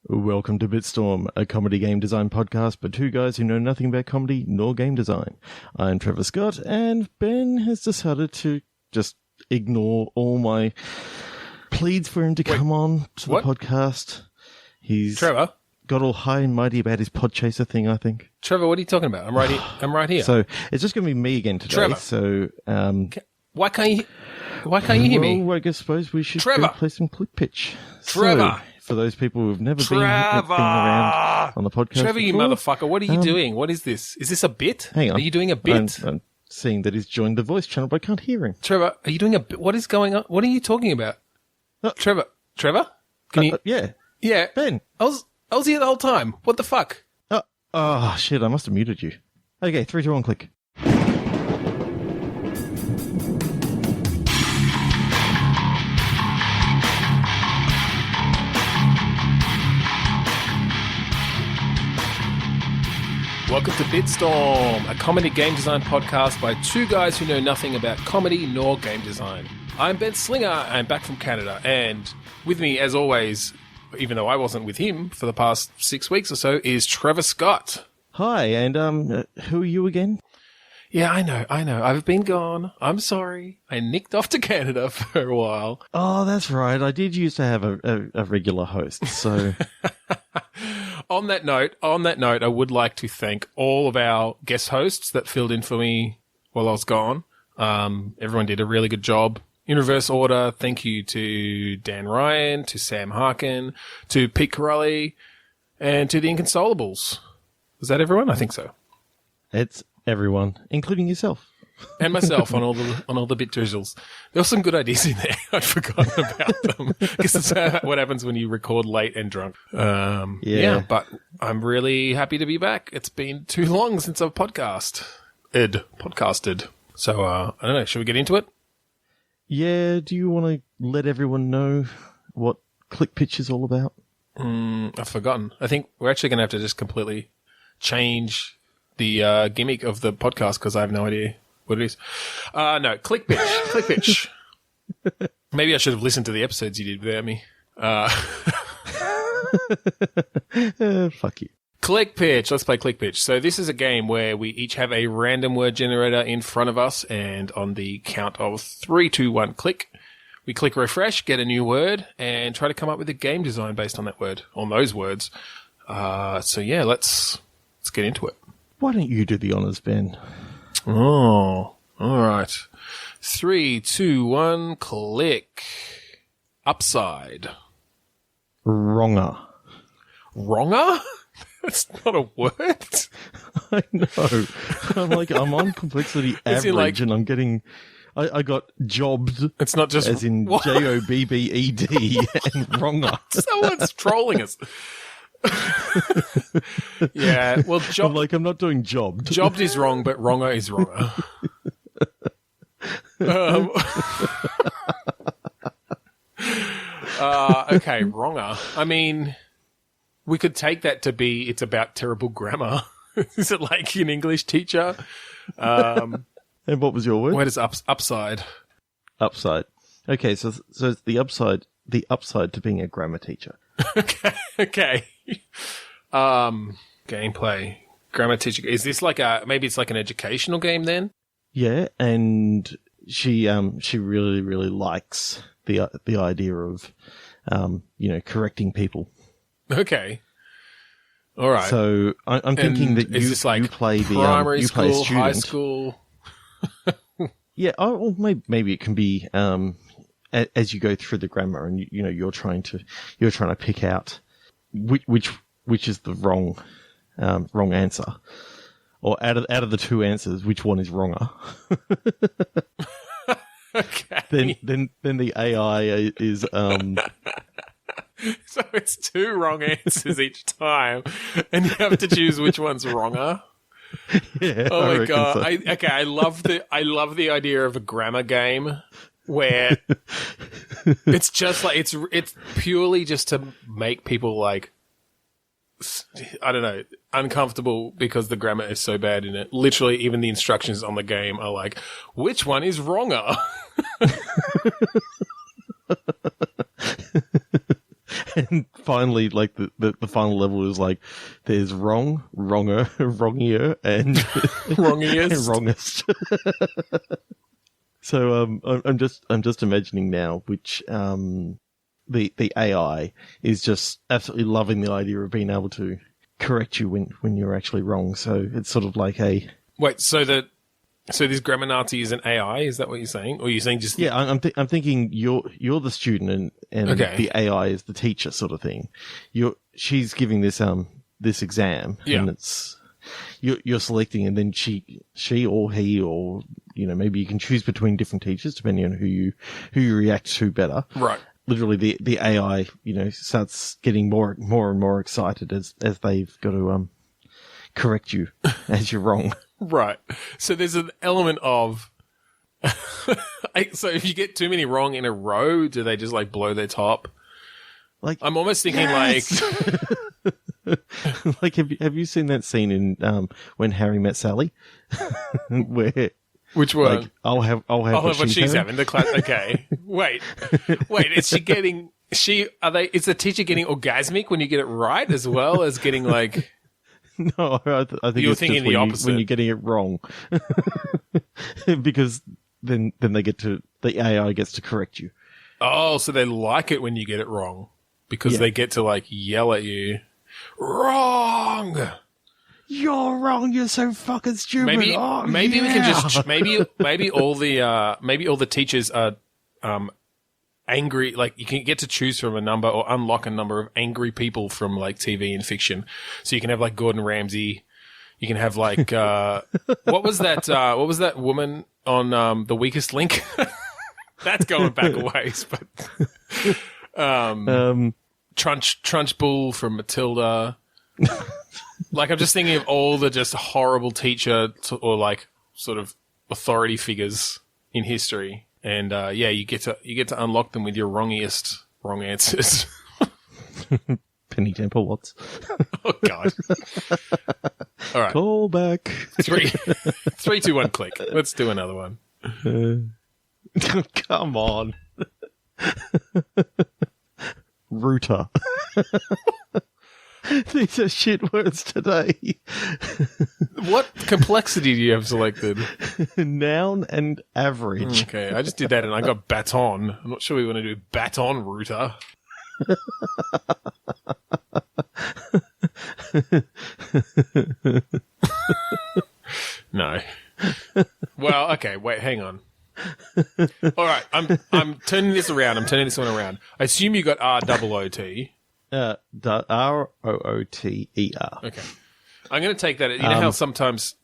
Welcome to Bitstorm, a comedy game design podcast by two guys who know nothing about comedy nor game design. I'm Trevor Scott, and Ben has decided to just ignore all my pleads for him to come on to the podcast. He's Trevor got all high and mighty about his Podchaser thing, I think. Trevor, what are you talking about? I'm right here. So it's just going to be me again today. Trevor. So why can't you hear me? Well, I suppose we should Trevor. go play some click pitch. Trevor. So, for those people who've never been around on the podcast Trevor, you before, motherfucker, what are you doing? What is this? Is this a bit? Hang on. Are you doing a bit? I'm seeing that he's joined the voice channel, but I can't hear him. Trevor, are you doing a bit? What is going on? What are you talking about? Trevor? Can you? Yeah. Yeah. Ben. I was here the whole time. What the fuck? Oh, shit, I must have muted you. Okay, 3, 2, 1, click. Welcome to Bitstorm, a comedy game design podcast by two guys who know nothing about comedy nor game design. I'm Ben Slinger, I'm back from Canada, and with me, as always, even though I wasn't with him for the past 6 weeks or so, is Trevor Scott. Hi, and who are you again? Yeah, I know. I've been gone. I'm sorry. I nicked off to Canada for a while. Oh, that's right. I did used to have a regular host, so... On that note, I would like to thank all of our guest hosts that filled in for me while I was gone. Everyone did a really good job. In reverse order, thank you to Dan Ryan, to Sam Harkin, to Pete Corelli, and to the Inconsolables. Was that everyone? I think so. It's everyone, including yourself. And myself on all the bit drizzles. There were some good ideas in there. I'd forgotten about them. Because that's what happens when you record late and drunk. Yeah, but I'm really happy to be back. It's been too long since I've podcasted. So, I don't know. Should we get into it? Yeah, do you want to let everyone know what Click Pitch is all about? I've forgotten. I think we're actually going to have to just completely change the gimmick of the podcast because I have no idea what it is. No, Click Pitch. Click Pitch. Maybe I should have listened to the episodes you did without me. Fuck you. Click Pitch. Let's play Click Pitch. So this is a game where we each have a random word generator in front of us, and on the count of 3, 2, 1, click, we click refresh, get a new word, and try to come up with a game design based on that word, on those words. So yeah, let's get into it. Why don't you do the honors, Ben? Oh, all right. 3, 2, 1, click. Upside. Wronger. Wronger? That's not a word. I know. I'm on complexity average, and I'm getting. I got jobbed. It's not just as in JOBBED and wronger. Someone's trolling us. Yeah, well, I'm not doing jobbed. Jobbed is wrong, but wronger is wronger. Okay, wronger. I mean, we could take that to be it's about terrible grammar. Is it like an English teacher? And what was your word? Where does upside? Upside. Okay, so it's the upside to being a grammar teacher. Okay. Gameplay. Grammar teacher. Is this maybe it's like an educational game then? Yeah, and she really, really likes the idea of, correcting people. Okay. All right. So I'm thinking that you play primary you play school, student. high school. Yeah. Well, maybe it can be, as you go through the grammar, and you're trying to pick out which is the wrong answer, or out of the two answers, which one is wronger. Okay. Then the AI is So it's 2 wrong answers each time, and you have to choose which one's wronger. Yeah. Oh my god. So. I love the idea of a grammar game where it's just like it's purely just to make people like, I don't know, uncomfortable because the grammar is so bad in it. Literally, even the instructions on the game are like, which one is wronger? And finally, like the final level is like there's wrong, wronger, wrongier, and Wrongiest. and wrongest. So I'm just imagining now which the AI is just absolutely loving the idea of being able to correct you when you're actually wrong. So it's sort of like a Wait, so this grammar Nazi is an AI? Is that what you're saying? Or are you saying just... yeah? I'm thinking you're the student and Okay. the AI is the teacher, sort of thing. She's giving this exam, Yeah. and it's you're selecting, and then she or he, or maybe you can choose between different teachers depending on who you react to better. Right. Literally, the AI starts getting more and more excited as they've got to correct you as you're wrong. Right. So there's an element of... so if you get too many wrong in a row, do they just like blow their top? Like I'm almost thinking yes! Like have you seen that scene in When Harry Met Sally? Where which one? like I'll have what she's having. The class. Okay. Wait. Is she getting? Is the teacher getting orgasmic when you get it right as well as getting like? No, I think You're it's thinking just the when opposite. when you're getting it wrong, because then the AI gets to correct you. Oh, so they like it when you get it wrong because Yeah. they get to like yell at you. Wrong. You're wrong. You're so fucking stupid. Maybe Oh, we can yeah. just maybe all the teachers are angry. Like you can get to choose from a number or unlock a number of angry people from like TV and fiction. So you can have like Gordon Ramsay. You can have like what was that woman on The Weakest Link? That's going back a ways, but Trunchbull from Matilda. Like I'm just thinking of all the just horrible teacher or like sort of authority figures in history, and you get to unlock them with your wrong answers. Penny Temple Watts. Oh God! All right, Call back. 3, 2, 1, click. Let's do another one. Come on. Router. These are shit words today. What complexity do you have selected? Noun and average. Okay, I just did that and I got baton. I'm not sure we want to do baton router. No. Well, okay, wait, hang on. All right, I'm turning this around. I'm turning this one around. I assume you got ROOT. ROOTER. Okay. I'm going to take that. You know how sometimes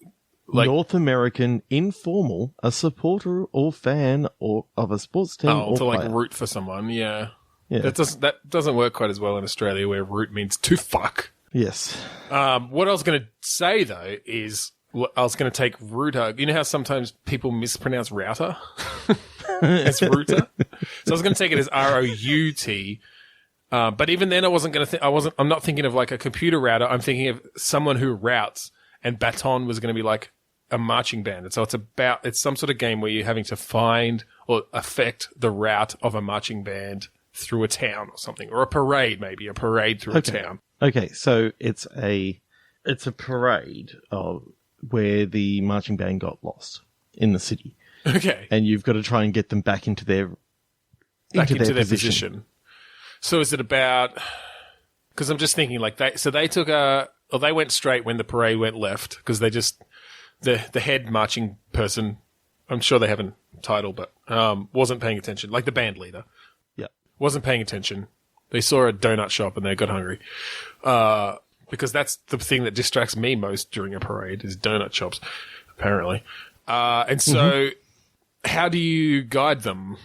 like North American informal, a supporter or fan or of a sports team or to like player. root for someone. Yeah. Yeah. That doesn't work quite as well in Australia where root means to fuck. Yes. What I was going to say though is I was going to take router. You know how sometimes people mispronounce router as router? So I was going to take it as ROUT. But even then I wasn't going to I'm not thinking of like a computer router. I'm thinking of someone who routes, and baton was going to be like a marching band. And so it's some sort of game where you're having to find or affect the route of a marching band through a town or something, or a parade through a town. Okay, so it's a parade where the marching band got lost in the city. Okay. And you've got to try and get them back into their position. So is it about, because I'm just thinking like they went straight when the parade went left because they just, the head marching person, I'm sure they have a title, but wasn't paying attention, like the band leader. Yeah. Wasn't paying attention. They saw a donut shop and they got hungry. Because that's the thing that distracts me most during a parade is donut shops, apparently. And so how do you guide them?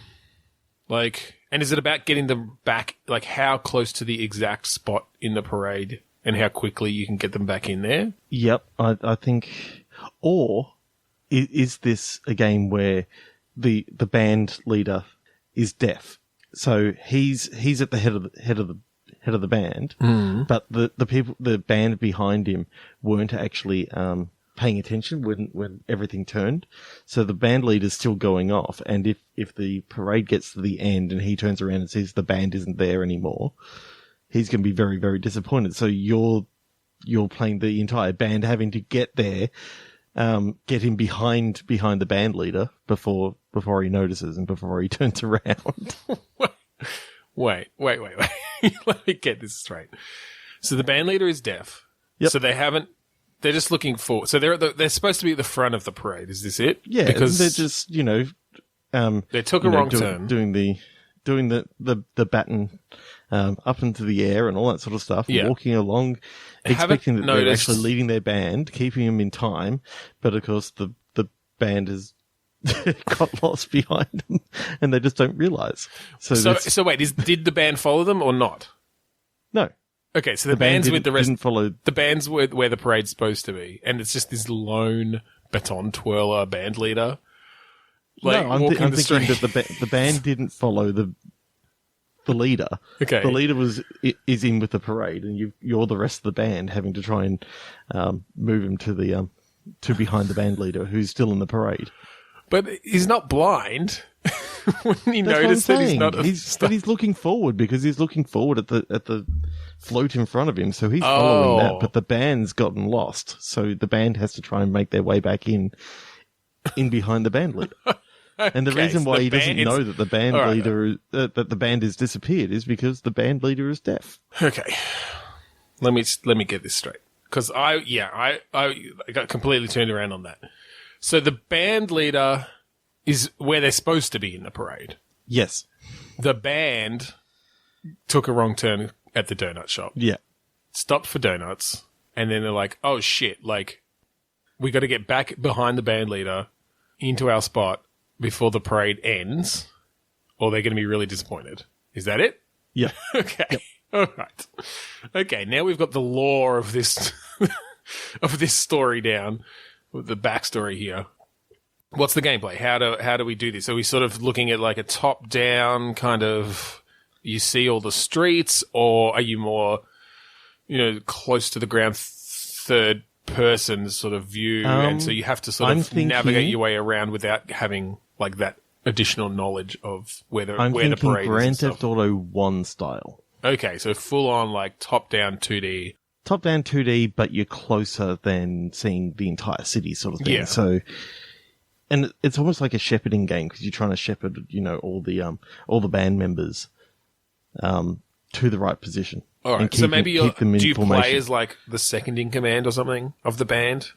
Like, and is it about getting them back, like how close to the exact spot in the parade and how quickly you can get them back in there? Yep, I think. Or is this a game where the band leader is deaf, so he's at the head of the band, but the band behind him weren't actually paying attention when everything turned. So the band leader's still going off, and if the parade gets to the end and he turns around and sees the band isn't there anymore, he's going to be very, very disappointed. So you're playing the entire band, having to get there, get him behind the band leader before he notices and before he turns around. Wait. Let me get this straight. So the band leader is deaf. Yep. So they're just looking for, so they're supposed to be at the front of the parade. Is this it? Yeah, because they're just, they took a wrong turn. Doing the baton, up into the air and all that sort of stuff, walking along, expecting that they're actually leading their band, keeping them in time. But of course the band has got lost behind them and they just don't realize. So wait, did the band follow them or not? No. Okay, so the band's with the rest. Didn't follow. The band's where the parade's supposed to be, and it's just this lone baton twirler band leader. No, I'm thinking that the band didn't follow the leader. Okay, the leader is in with the parade, and you're the rest of the band having to try and move him to behind the band leader who's still in the parade. But he's not blind. Wouldn't he notice that he's not? But he's looking forward because he's looking forward at the float in front of him, so he's following that. But the band's gotten lost, so the band has to try and make their way back in behind the band leader. And the reason why he doesn't know that the band leader that the band has disappeared is because the band leader is deaf. Okay, let me get this straight because I got completely turned around on that. So the band leader is where they're supposed to be in the parade. Yes. The band took a wrong turn at the donut shop. Yeah. Stopped for donuts. And then they're like, oh shit, like, we got to get back behind the band leader into our spot before the parade ends, or they're going to be really disappointed. Is that it? Yeah. Okay. Yep. All right. Okay, now we've got the lore of this of this story down, with the backstory here. What's the gameplay? How do we do this? Are we sort of looking at like a top-down kind of, you see all the streets, or are you more, close to the ground, third-person sort of view, and so you have to sort of navigate your way around without having like that additional knowledge of where the parade is? Grand Theft Auto 1 style. Okay, so full-on like top-down 2D. Top-down 2D, but you're closer than seeing the entire city sort of thing. Yeah. So, and it's almost like a shepherding game because you're trying to shepherd, all the band members, to the right position. All right. So maybe do you play as like the second in command or something of the band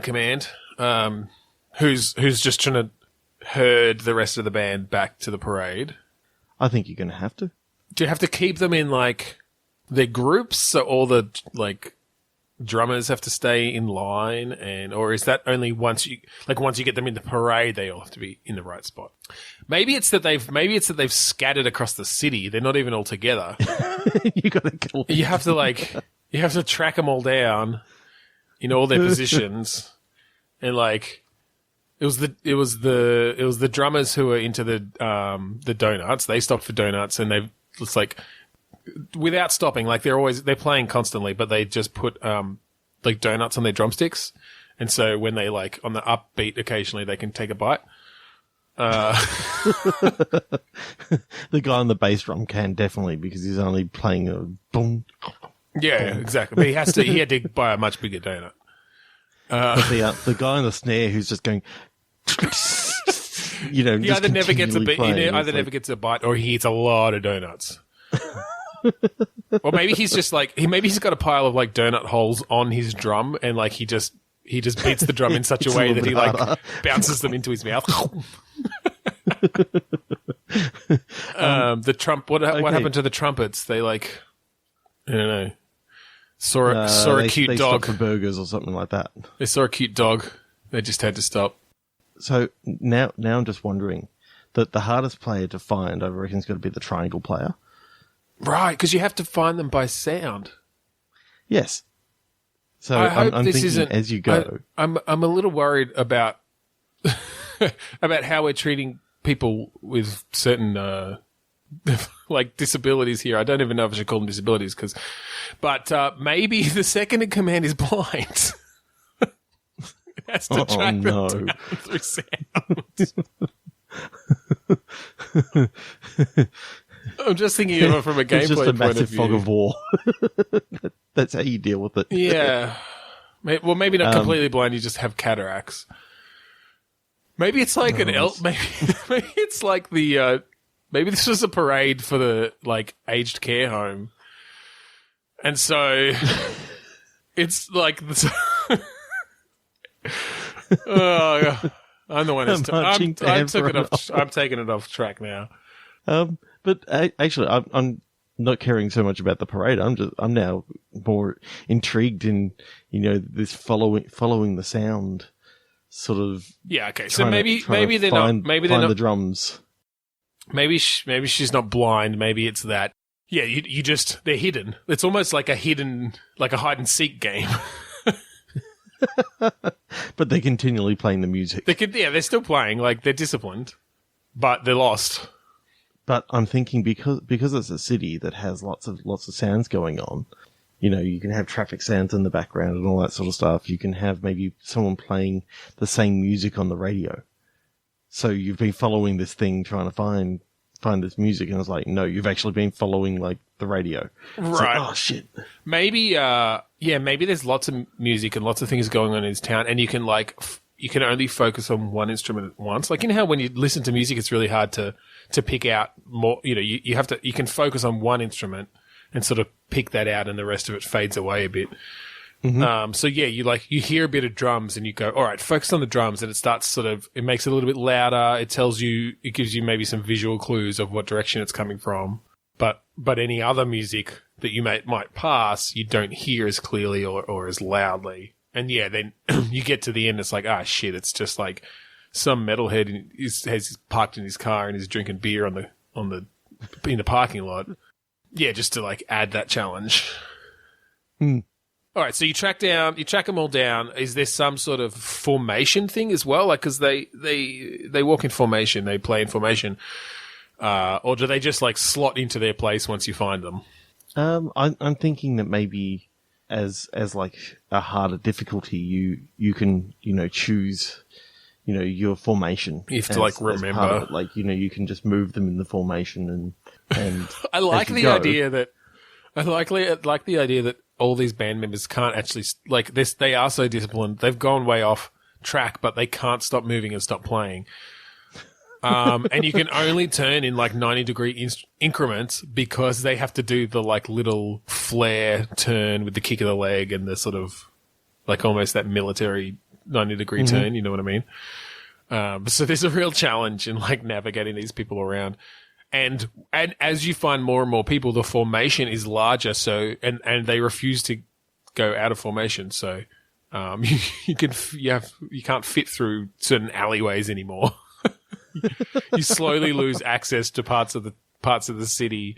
command, who's just trying to herd the rest of the band back to the parade? I think you're going to have to. Do you have to keep them in like their groups, so all the like drummers have to stay in line, or is that only once you get them in the parade, they all have to be in the right spot? Maybe it's that they've scattered across the city. They're not even all together. You got to kill them. You have to track them all down in all their positions, and like it was the drummers who were into the donuts. They stopped for donuts, and it's like, without stopping, like they're playing constantly, but they just put like donuts on their drumsticks, and so when they like on the upbeat, occasionally they can take a bite. The guy on the bass drum can definitely, because he's only playing a boom. Yeah, exactly. But he had to buy a much bigger donut. But the guy on the snare who's just going. He either never gets a bite, or he eats a lot of donuts. Or maybe he's just like he's got a pile of like donut holes on his drum, and like he just beats the drum in such a way that he like bounces them into his mouth. What happened to the trumpets? They like, I don't know, saw a cute they dog for burgers or something like that. They saw a cute dog. They just had to stop. So now I'm just wondering that the hardest player to find, I reckon, is going to be the triangle player. Right, because you have to find them by sound. Yes. So I'm thinking as you go. I'm a little worried about about how we're treating people with certain like disabilities here. I don't even know if I should call them disabilities, but maybe the second in command is blind. Has to track them down through sound. I'm just thinking of it from a gameplay It's just a point of massive view. fog of war. That's how you deal with it. Yeah. Well, maybe not completely blind. You just have cataracts. Maybe it's like maybe it's like the. Maybe this was a parade for the aged care home, and so it's like. Oh, I'm the one who's. I'm taking it off track now. But actually, I'm not caring so much about the parade. I'm now more intrigued in this following the sound, sort of. Yeah. Okay. So maybe they're not. Maybe they're not the drums. Maybe she's not blind. Maybe it's that. Yeah. You just they're hidden. It's almost like a hide and seek game. But they're continually playing the music. They're still playing. They're disciplined, but they're lost. But I'm thinking because it's a city that has lots of sounds going on. You can have traffic sounds in the background and all that sort of stuff. You can have maybe someone playing the same music on the radio. So you've been following this thing trying to find this music, and it's like, no, you've actually been following the radio. Right. Like, oh shit. Maybe maybe there's lots of music and lots of things going on in this town, and you can you can only focus on one instrument at once. Like, how when you listen to music, it's really hard to pick out more. You can focus on one instrument and sort of pick that out, and the rest of it fades away a bit. Mm-hmm. So yeah, you hear a bit of drums and you go, all right, focus on the drums, and it starts it makes it a little bit louder. It gives you maybe some visual clues of what direction it's coming from. But any other music that you might pass, you don't hear as clearly or as loudly. And yeah, then you get to the end, it's like, shit, it's just like some metalhead has parked in his car and is drinking beer in the parking lot. Yeah, just to add that challenge. Hmm. All right, so you track them all down. Is there some sort of formation thing as well? Because they walk in formation, they play in formation, or do they just slot into their place once you find them? I'm thinking that maybe as a harder difficulty, you can choose your formation. You have to remember, you can just move them in the formation and I like the idea that all these band members can't actually this. They are so disciplined. They've gone way off track, but they can't stop moving and stop playing. And you can only turn in 90-degree increments because they have to do the little flare turn with the kick of the leg and the sort of almost that military 90-degree mm-hmm. turn. You know what I mean? So there's a real challenge in navigating these people around. And as you find more and more people, the formation is larger. So and they refuse to go out of formation. So you can't fit through certain alleyways anymore. You slowly lose access to parts of the city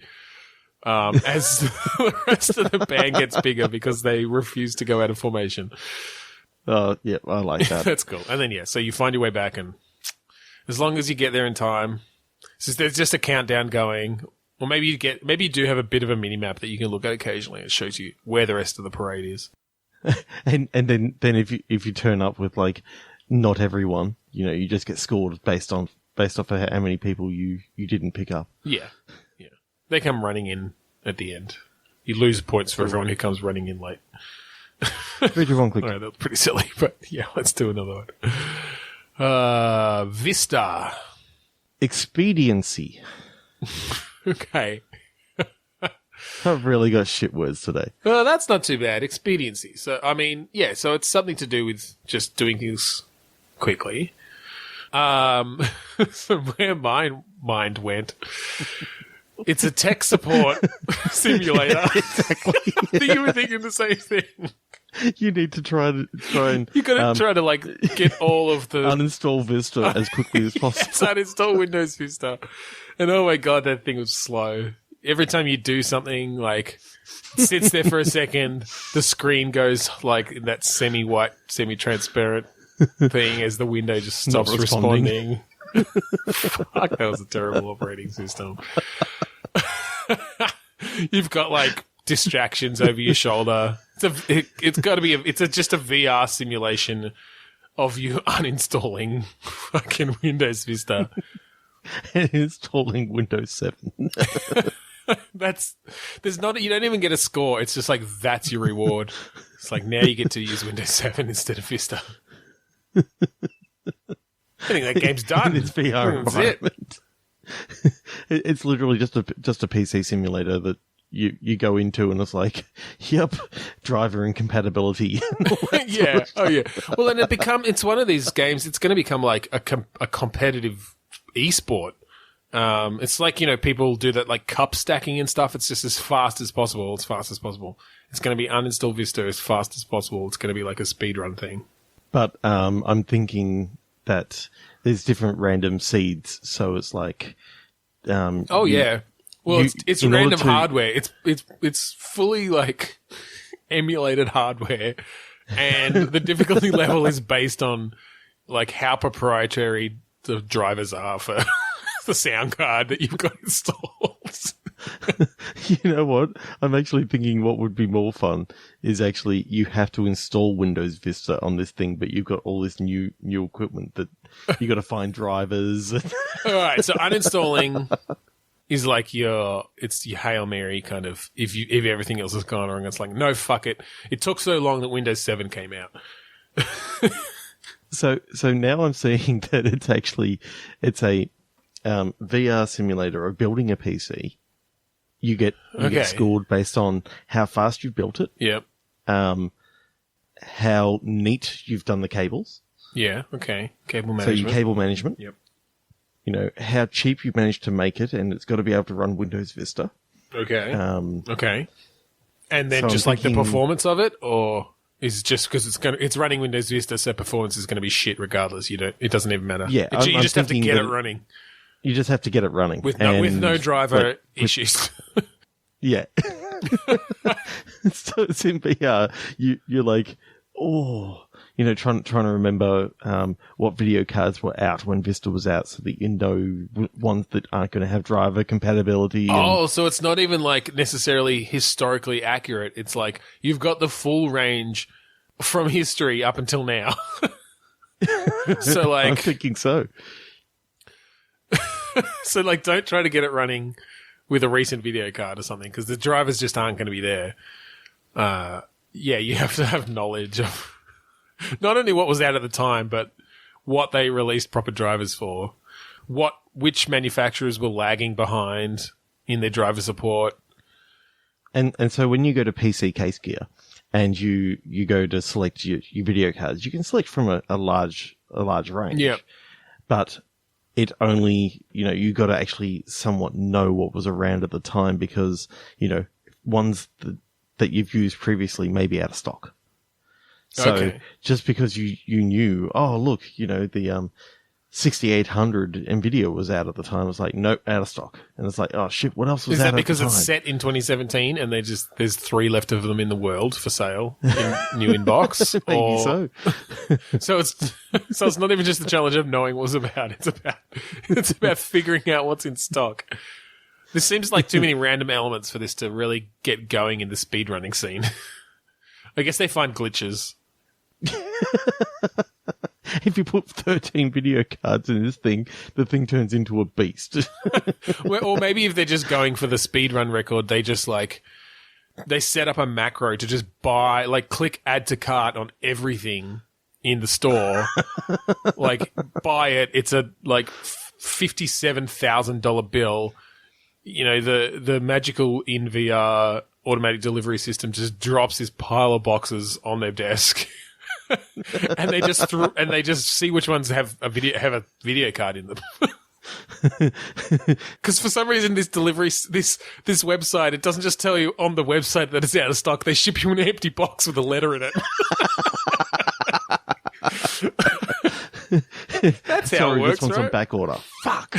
as the rest of the band gets bigger because they refuse to go out of formation. Oh yeah, I like that. That's cool. And then so you find your way back, and as long as you get there in time. So there's just a countdown going, or maybe you do have a bit of a mini map that you can look at occasionally. It shows you where the rest of the parade is. and then if you turn up with not everyone, you just get scored based off of how many people you didn't pick up. Yeah. They come running in at the end. You lose points for everyone who comes running in late. 3, 2, 1, click. All right, that's pretty silly, but yeah, let's do another one. Vista. Expediency. Okay. I've really got shit words today. Well, that's not too bad. Expediency. So, I mean, yeah, so it's something to do with just doing things quickly. So where my mind went, it's a tech support simulator. Exactly. I think you were thinking the same thing. You need to try and you got to try to get all of the uninstall Vista as quickly as possible. Yes, uninstall Windows Vista, and oh my god, that thing was slow. Every time you do something, it sits there for a second, the screen goes in that semi-white, semi-transparent thing as the window just stops responding. Fuck, that was a terrible operating system. You've got distractions over your shoulder. It's got to be just a VR simulation of you uninstalling fucking Windows Vista. and installing Windows 7. You don't even get a score. It's just like, that's your reward. It's like, now you get to use Windows 7 instead of Vista. I think that game's done. In its VR environment. It's literally just a PC simulator that you go into, and it's like, yep, driver incompatibility. Yeah. Oh, yeah. Well, then it's one of these games. It's going to become like a competitive esport. It's like, people do that like cup stacking and stuff. It's just as fast as possible. It's fast as possible. It's going to be uninstall Vista as fast as possible. It's going to be like a speedrun thing. But I'm thinking that there's different random seeds, so it's like, yeah. Well, it's random hardware. It's fully like emulated hardware, and the difficulty level is based on like how proprietary the drivers are for the sound card that you've got installed. You know what? I'm actually thinking what would be more fun is actually you have to install Windows Vista on this thing, but you've got all this new equipment that you got to find drivers. All right, so uninstalling is like your Hail Mary kind of, if everything else has gone wrong, it's like, no, fuck it. It took so long that Windows 7 came out. So now I'm seeing that it's a VR simulator of building a PC. You get scored based on how fast you've built it. Yep. How neat you've done the cables. Yeah, okay. Cable management. So your cable management. Yep. How cheap you've managed to make it, and it's got to be able to run Windows Vista. Okay. Okay. And then so just like the performance of it, or is it just because it's running Windows Vista, so performance is going to be shit regardless? It doesn't even matter. Yeah, you just have to get it running. You just have to get it running with no driver issues. Yeah. So it's in VR. You're like, trying to remember what video cards were out when Vista was out, so that ones that aren't going to have driver compatibility. So it's not even like necessarily historically accurate. It's like you've got the full range from history up until now. So like, I'm thinking so. So like, don't try to get it running with a recent video card or something, because the drivers just aren't going to be there. You have to have knowledge of not only what was out at the time, but what they released proper drivers for, which manufacturers were lagging behind in their driver support. And so when you go to PC Case Gear and you go to select your video cards, you can select from a large range. Yeah. But it only, you got to actually somewhat know what was around at the time, because, ones that you've used previously may be out of stock. So just because you knew, look, the 6800 NVIDIA was out at the time, it's like, nope, out of stock. And it's like, oh shit, what else was out at the time? Is that because it's set in 2017 and there's 3 left of them in the world for sale in new inbox? Maybe so. So it's not even just the challenge of knowing what it was about. It's about figuring out what's in stock. There seems like too many random elements for this to really get going in the speedrunning scene. I guess they find glitches. If you put 13 video cards in this thing, the thing turns into a beast. Or maybe if they're just going for the speedrun record, they just they set up a macro to just buy, click add to cart on everything in the store. Buy it. It's a $57,000 bill. The magical in VR automatic delivery system just drops this pile of boxes on their desk. And they just see which ones have a video card in them. Because for some reason this website, it doesn't just tell you on the website that it's out of stock. They ship you an empty box with a letter in it. That's how it works, this one's right? on back order. Fuck.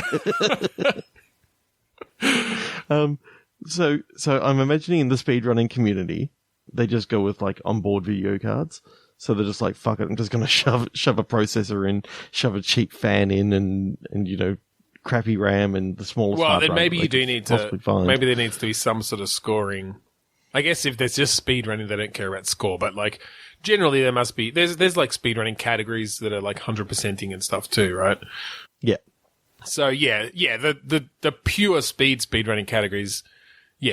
So I'm imagining in the speedrunning community, they just go with onboard video cards. So they're just like, fuck it, I'm just going to shove a processor in, shove a cheap fan in, and crappy RAM and the smallest. Well, then maybe you do need to. Maybe there needs to be some sort of scoring. I guess if there's just speedrunning, they don't care about score. But generally, there must be. There's speedrunning categories that are 100%ing and stuff too, right? Yeah. So the pure speedrunning categories,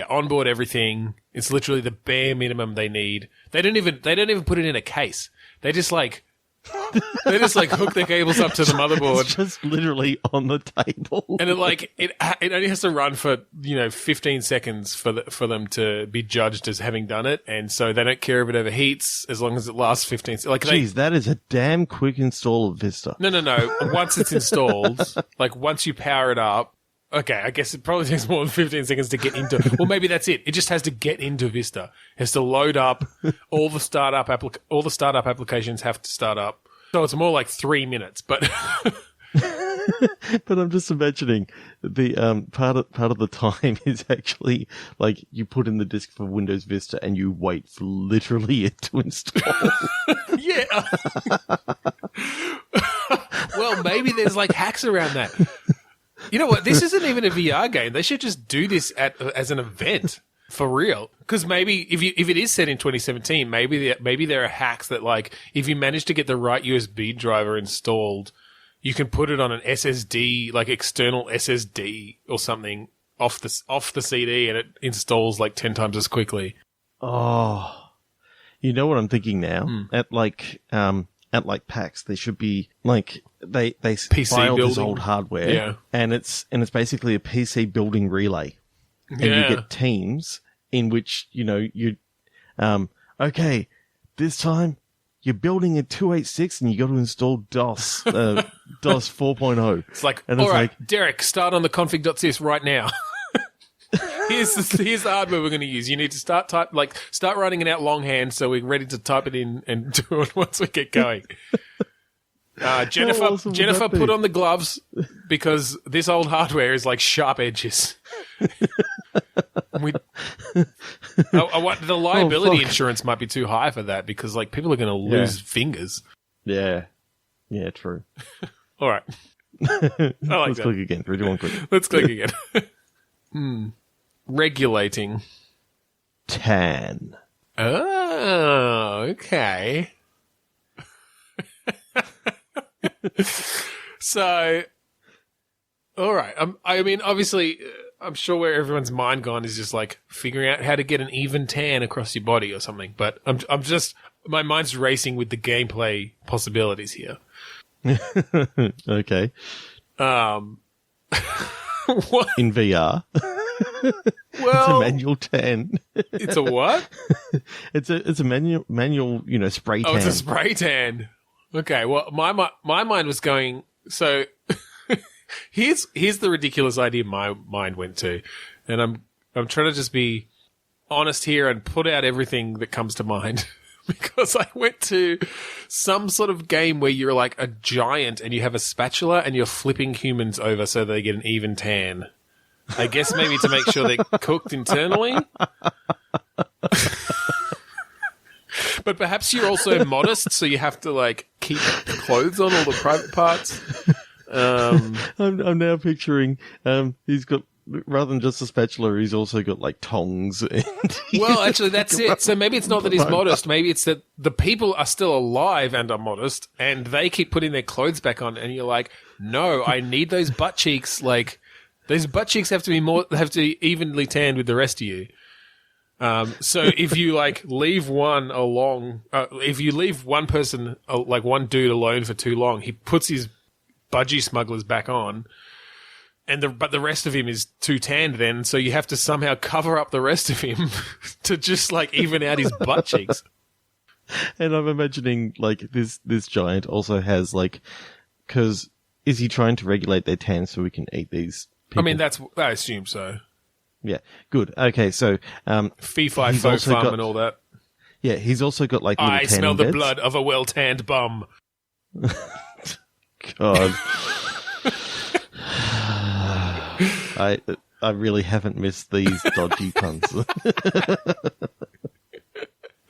onboard everything. It's literally the bare minimum they need. They don't even put it in a case. They just like hook their cables up to the motherboard. It's just literally on the table. And it only has to run for 15 seconds for them to be judged as having done it, and so they don't care if it overheats as long as it lasts 15 seconds. Jeez, that is a damn quick install of Vista. No. Once it's installed, once you power it up, okay, I guess it probably takes more than 15 seconds to get into. Well, maybe that's it. It just has to get into Vista. It has to load up. All the startup applications have to start up. So it's more like 3 minutes, but. But I'm just imagining the part of the time is actually like you put in the disk for Windows Vista and you wait for literally it to install. Yeah. Well, maybe there's hacks around that. You know what? This isn't even a VR game. They should just do this as an event for real. Because maybe if it is set in 2017, maybe there are hacks that if you manage to get the right USB driver installed, you can put it on an SSD, external SSD or something off the CD, and it installs 10 times as quickly. Oh, you know what I'm thinking now? At PAX, there should be they PC buy all building. this old hardware, and it's basically a PC building relay, and you get teams in which okay, this time you're building a 286 and you got to install DOS 4.0. It's all right, Derek, start on the config.sys right now. Here's the hardware we're going to use. You need to start writing it out longhand so we're ready to type it in and do it once we get going. Jennifer, put on the gloves because this old hardware is like sharp edges. The liability insurance might be too high for that because people are going to lose fingers. Yeah, true. All right, Let's click again. 3, 2, 1, click. Let's click again. Regulating tan. Oh, okay. So, all right. I mean, obviously, I'm sure where everyone's mind gone is just figuring out how to get an even tan across your body or something. But I'm just my mind's racing with the gameplay possibilities here. Okay. What? In VR. It's a manual tan. It's a what? It's a manual, spray tan. Oh, it's a spray tan. Okay, well, my mind was going. So here's the ridiculous idea my mind went to, and I'm trying to just be honest here and put out everything that comes to mind because I went to some sort of game where you're like a giant and you have a spatula and you're flipping humans over so they get an even tan. I guess maybe to make sure they're cooked internally. But perhaps you're also modest, so you have to keep clothes on all the private parts. I'm now picturing he's got, rather than just a spatula, he's also got tongs. Well, actually, that's it. So maybe it's not that he's modest. Maybe it's that the people are still alive and are modest, and they keep putting their clothes back on, and you're like, no, I need those butt cheeks. Those butt cheeks have to evenly tanned with the rest of you. So if you leave one along, if you leave one person, one dude alone for too long, he puts his budgie smugglers back on, but the rest of him is too tanned then, so you have to somehow cover up the rest of him to just even out his butt cheeks. And I'm imagining this giant also has because is he trying to regulate their tan so we can eat these people? I mean, I assume so. Yeah, good. Okay, so Fie Foe Fum and all that. Yeah, he's also got little I smell the beds. blood of a well-tanned bum. God. I really haven't missed these dodgy puns.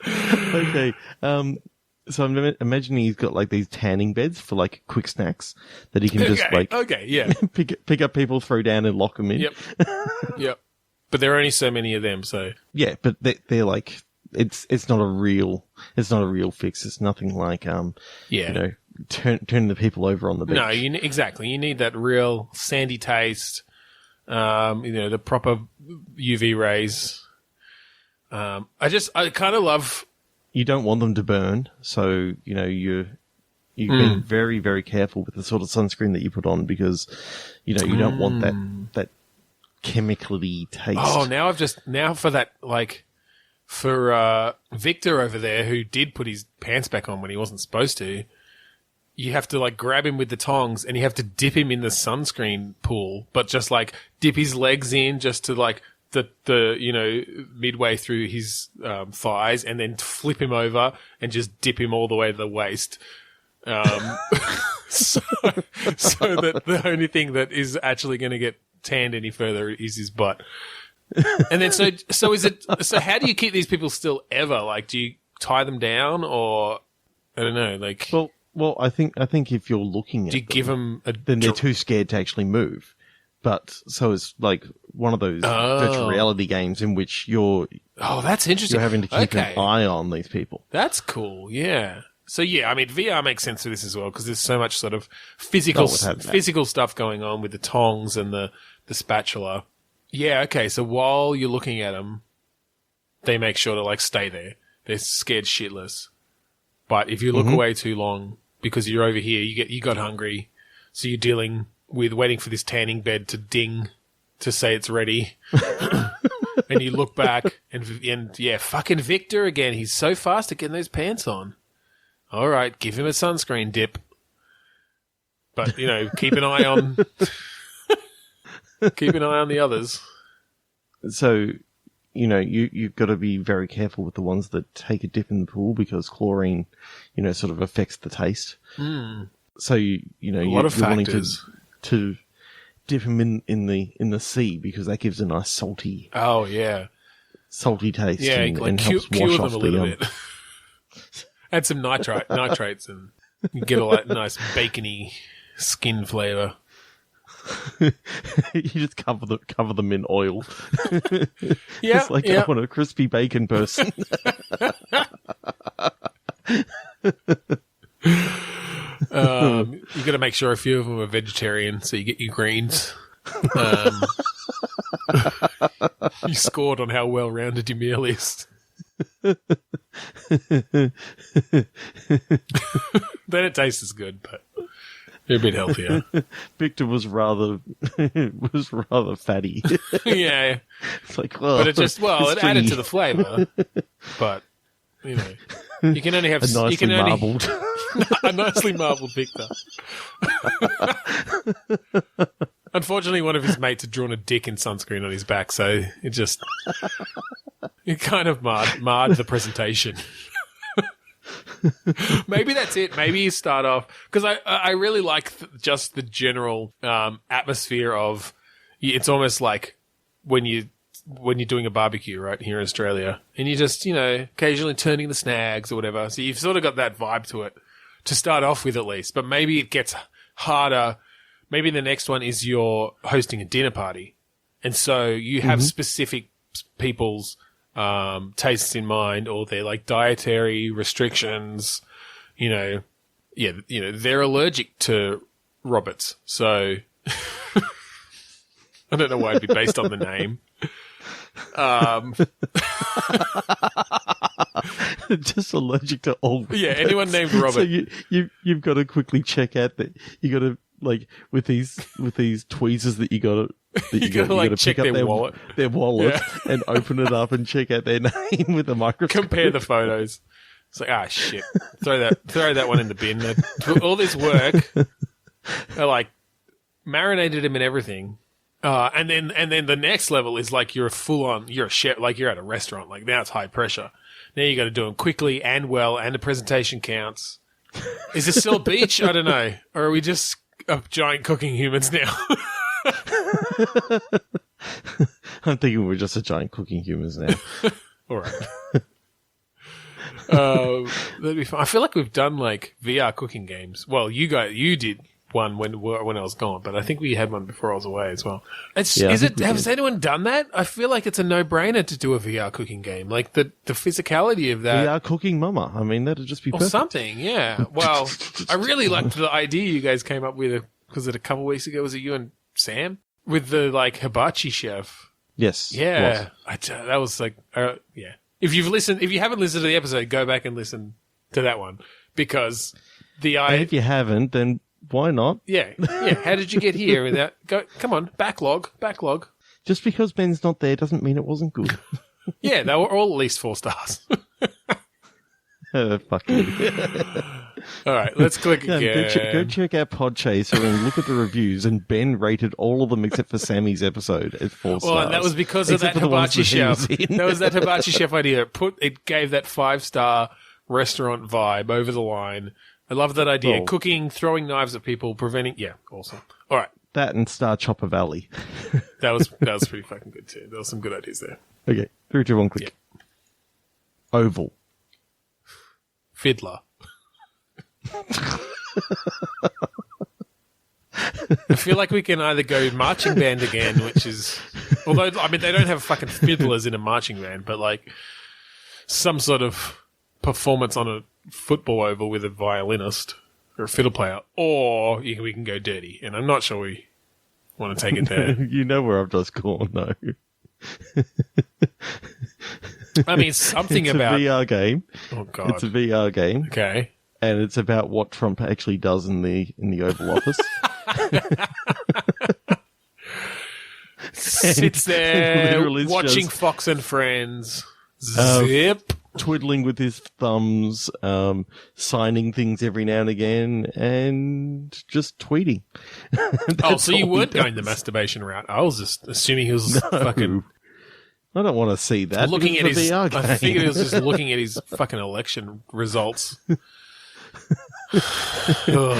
Okay, so I'm imagining he's got these tanning beds for quick snacks that he can just pick up people, throw down, and lock them in. Yep. Yep. But there are only so many of them, so yeah. But they're it's not a real fix. It's nothing turning the people over on the beach. No, exactly. You need that real sandy taste. The proper UV rays. I kind of love. You don't want them to burn, so you've been very, very careful with the sort of sunscreen that you put on because you don't want that chemically taste. Oh, now for that, like for Victor over there who did put his pants back on when he wasn't supposed to. You have to like grab him with the tongs and you have to dip him in the sunscreen pool, but just like dip his legs in just to like the midway through his thighs and then flip him over and just dip him all the way to the waist. So that the only thing that is actually going to get tanned any further is his butt. And then so how do you keep these people still ever? Like, do you tie them down or I don't know, like Well, I think if you're looking at do you give them then they're too scared to actually move. But so it's like one of those virtual reality games in which that's interesting. You're having to keep an eye on these people. That's cool. Yeah. So yeah, I mean VR makes sense for this as well because there's so much sort of physical stuff going on with the tongs and the spatula. Yeah. Okay. So while you're looking at them, they make sure to like stay there. They're scared shitless. But if you look away too long because you're over here, you got hungry, so you're dealing with waiting for this tanning bed to ding to say it's ready, and you look back and fucking Victor again. He's so fast at getting those pants on. All right, give him a sunscreen dip, but keep an eye on the others. So. You've got to be very careful with the ones that take a dip in the pool because chlorine, sort of affects the taste. So you're wanting to dip them in the sea because that gives a nice salty. Oh yeah, salty taste. Yeah, and helps wash cure off them a little bit. Add some nitrates, and you get all that nice bacony skin flavor. You just cover them in oil. Yeah, it's like I want a crispy bacon person. You got to make sure a few of them are vegetarian, so you get your greens. You scored on how well rounded your meal is. Then it tastes as good, but. You're a bit healthier. Victor was rather fatty. Yeah. It's like, but it added to the flavour. But you can only have marbled. A nicely marbled Victor. Unfortunately, one of his mates had drawn a dick in sunscreen on his back, so it kind of marred the presentation. Maybe that's it. Maybe you start off because I really like just the general atmosphere of it's almost like when you're doing a barbecue right here in Australia and you just occasionally turning the snags or whatever. So you've sort of got that vibe to it to start off with at least. But maybe it gets harder. Maybe the next one is you're hosting a dinner party, and so you have specific people's tastes in mind, or their like dietary restrictions, they're allergic to Roberts. So I don't know why it'd be based on the name. Just allergic to all. Yeah, anyone named Robert. So you've got to quickly check out that you got to like with these tweezers that you got to. You got to check their wallet, and open it up and check out their name with a microscope. Compare the photos. It's like, shit, throw that one in the bin. All this work, I like marinated him in everything, and then the next level is like you're a chef, like you're at a restaurant. Like now it's high pressure. Now you got to do them quickly and well, and the presentation counts. Is this still a beach? I don't know, or are we just giant cooking humans now? I'm thinking we're just a giant cooking humans now. All right. That'd be fun. I feel like we've done like VR cooking games. Well, you did one when I was gone, but I think we had one before I was away as well. Yeah, Has anyone done that? I feel like it's a no-brainer to do a VR cooking game. Like the physicality of that. VR cooking mama. I mean, that'd just be Or perfect. something, yeah. Well, I really liked the idea you guys came up with. Was it a couple weeks ago? Was it you and Sam? With the, like, hibachi chef. Yes. Yeah. That was like, yeah. If you haven't listened to the episode, go back and listen to that one. Because And if you haven't, then why not? Yeah. How did you get here without, come on, backlog. Just because Ben's not there doesn't mean it wasn't good. Yeah, they were all at least 4 stars. Fuck you. All right, let's click again. Go check out Podchaser and look at the reviews. And Ben rated all of them except for Sammy's episode at 4 stars. Well, and that was because of that hibachi chef. That was that hibachi chef idea. It gave that 5-star restaurant vibe over the line. I love that idea. Well, cooking, throwing knives at people, preventing. Yeah, awesome. All right, that and Star Chopper Valley. that was pretty fucking good too. There were some good ideas there. Okay, 3, 2, 1, click. Yeah. Oval. Fiddler. I feel like we can either go marching band again, which is, although I mean they don't have fucking fiddlers in a marching band, but like some sort of performance on a football oval with a violinist or a fiddle player, or we can go dirty, and I'm not sure we want to take it there. You know where I've just gone, no. I mean, something it's about a VR game. Oh god, it's a VR game. Okay, and it's about what Trump actually does in the Oval Office. Sits there watching Fox and Friends. Zip. Twiddling with his thumbs, signing things every now and again, and just tweeting. So you weren't going the masturbation route. I was just assuming he was fucking... I don't want to see that. Looking at his... VR game. I figured he was just looking at his fucking election results. All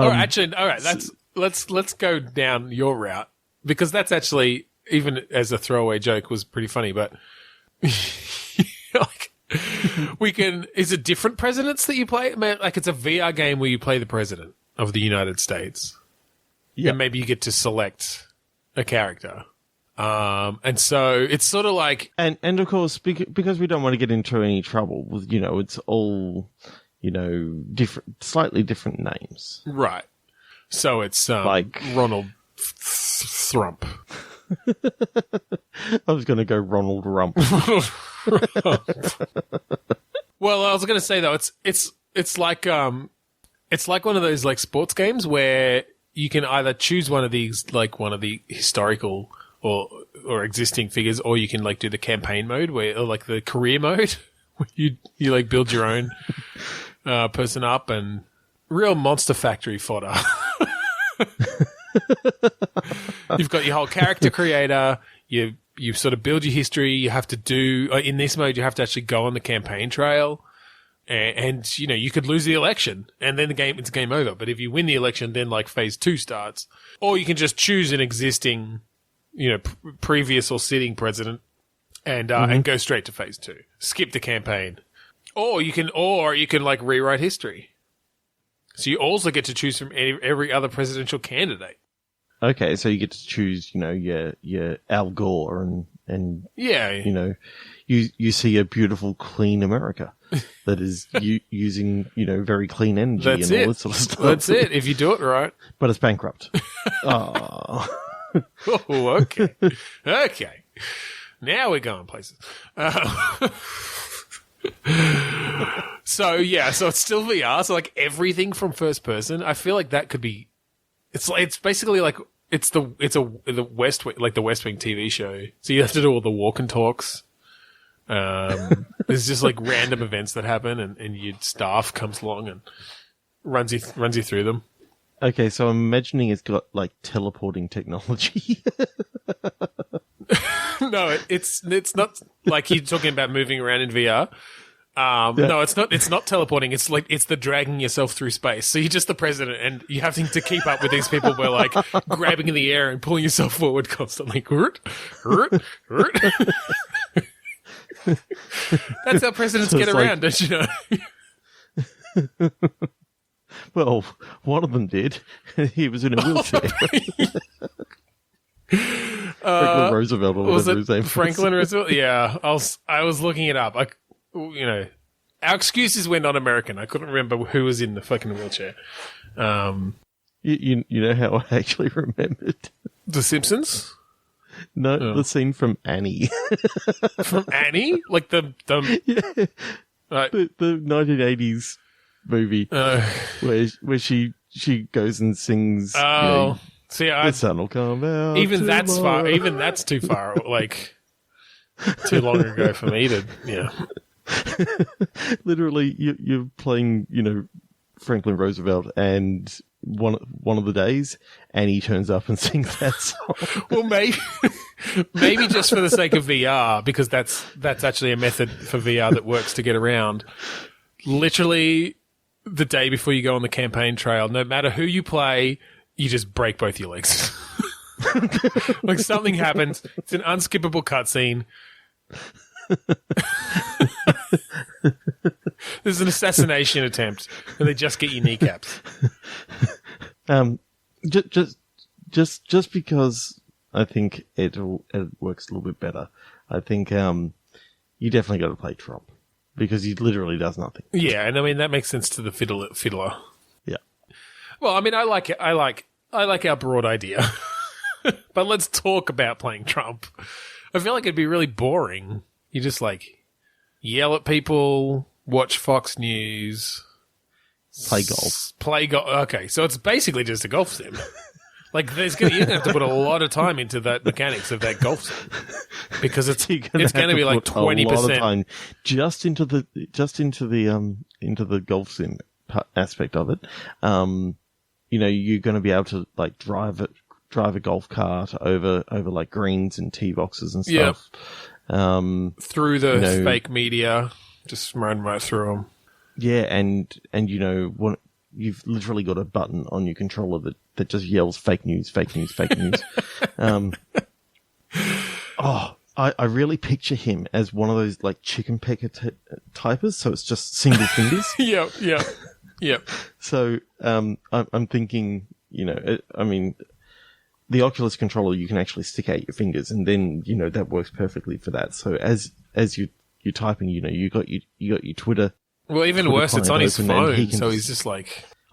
right, let's go down your route, because that's actually, even as a throwaway joke, was pretty funny, but... like, is it different presidents that you play? Like, it's a VR game where you play the president of the United States. Yeah. And maybe you get to select a character. And so it's sort of like... And of course, because we don't want to get into any trouble, it's all, different, slightly different names. Right. So it's, like Ronald Thrump. I was going to go Ronald Rump. Well, I was going to say though, it's like one of those like sports games where you can either choose one of these, like one of the historical or existing figures, or you can like do the campaign mode or like the career mode where you like build your own person up, and real Monster Factory fodder. You've got your whole character creator. You sort of build your history. You have to do in this mode. You have to actually go on the campaign trail, and you could lose the election, and then it's game over. But if you win the election, then like phase 2 starts, or you can just choose an existing, previous or sitting president, and go straight to phase 2. Skip the campaign, or you can like rewrite history. So you also get to choose from every other presidential candidate. Okay, so you get to choose, your Al Gore and yeah, you see a beautiful, clean America that is using, very clean energy all that sort of stuff. That's it, if you do it right. But it's bankrupt. Oh, okay. Okay. Now we're going places. So it's still VR. So like everything from first person, I feel like that could be. It's basically like the West Wing, like the West Wing TV show. So you have to do all the walk and talks. There's just like random events that happen, and your staff comes along and runs you through them. Okay, so I'm imagining it's got like teleporting technology. No, it's not like you're talking about moving around in VR. No, it's not. It's not teleporting. It's like it's the dragging yourself through space. So you're just the president, and you're having to keep up with these people who are like grabbing in the air and pulling yourself forward constantly. That's how presidents get around, don't you know? Well, one of them did. He was in a wheelchair. Franklin Roosevelt or whatever his name was. Franklin Roosevelt? Yeah, I was looking it up. Our excuse is we're not American. I couldn't remember who was in the fucking wheelchair. You know how I actually remembered? The Simpsons? No, the scene from Annie. From Annie? Like the yeah, the 1980s movie where she goes and sings. Oh, see, the sun will come out. Even that's tomorrow. far. Even that's too far. Like too long ago for me to. Yeah. Literally, you're playing, Franklin Roosevelt, and one of the days, Annie turns up and sings that song. Well, maybe just for the sake of VR, because that's actually a method for VR that works to get around. Literally, the day before you go on the campaign trail, no matter who you play, you just break both your legs. Like something happens. It's an unskippable cutscene. There's an assassination attempt, and they just get your kneecaps. Just because I think it works a little bit better. I think you definitely got to play Trump because he literally does nothing. Yeah, and I mean that makes sense to the fiddler. Yeah. Well, I mean, I like it. I like our broad idea, but let's talk about playing Trump. I feel like it'd be really boring. You just yell at people, watch Fox News, play golf. Okay, so it's basically just a golf sim. You're gonna have to put a lot of time into that mechanics of that golf sim because it's going to be like 20%. A lot of time just into the golf sim aspect of it. You're going to be able to drive a golf cart over like greens and tee boxes and stuff. Yep. Through the fake media, just run right through them. Yeah, and you've literally got a button on your controller that just yells fake news, fake news, fake news. I really picture him as one of those chicken pecker typers, so it's just single fingers. Yep. So I'm thinking, the Oculus controller, you can actually stick out your fingers, and then that works perfectly for that. So as you're typing, you got your Twitter. Well, even worse, it's on his phone, so he's just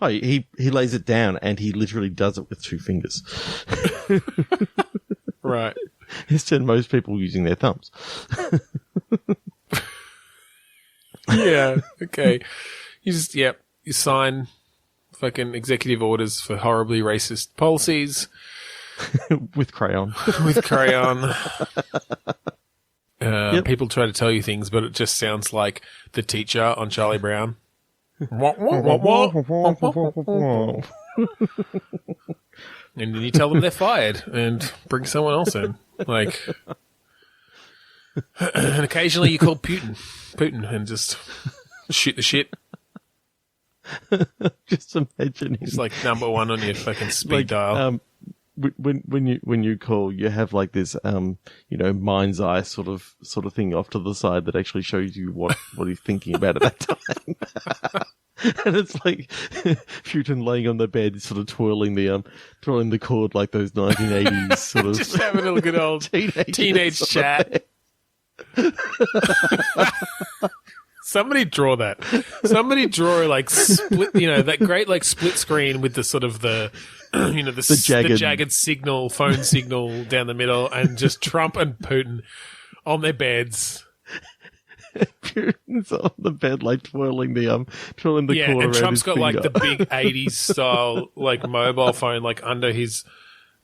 he lays it down, and he literally does it with two fingers. Right. Instead of most people using their thumbs. Yeah. Okay. You sign fucking executive orders for horribly racist policies. With crayon. Yep. People try to tell you things, but it just sounds like the teacher on Charlie Brown. And then you tell them they're fired and bring someone else in. And occasionally you call Putin and just shoot the shit. Just imagine he's number one on your fucking speed dial. When you call, you have this mind's eye sort of thing off to the side that actually shows you what he's thinking about at that time. And it's Putin laying on the bed, sort of twirling the cord like those 1980s sort of just having a good old teenage chat. Somebody draw that. Somebody draw split. That great split screen with the sort of the jagged signal, phone signal down the middle, and just Trump and Putin on their beds. Putin's on the bed, twirling the cord around and Trump's got finger. the big 80s style mobile phone under his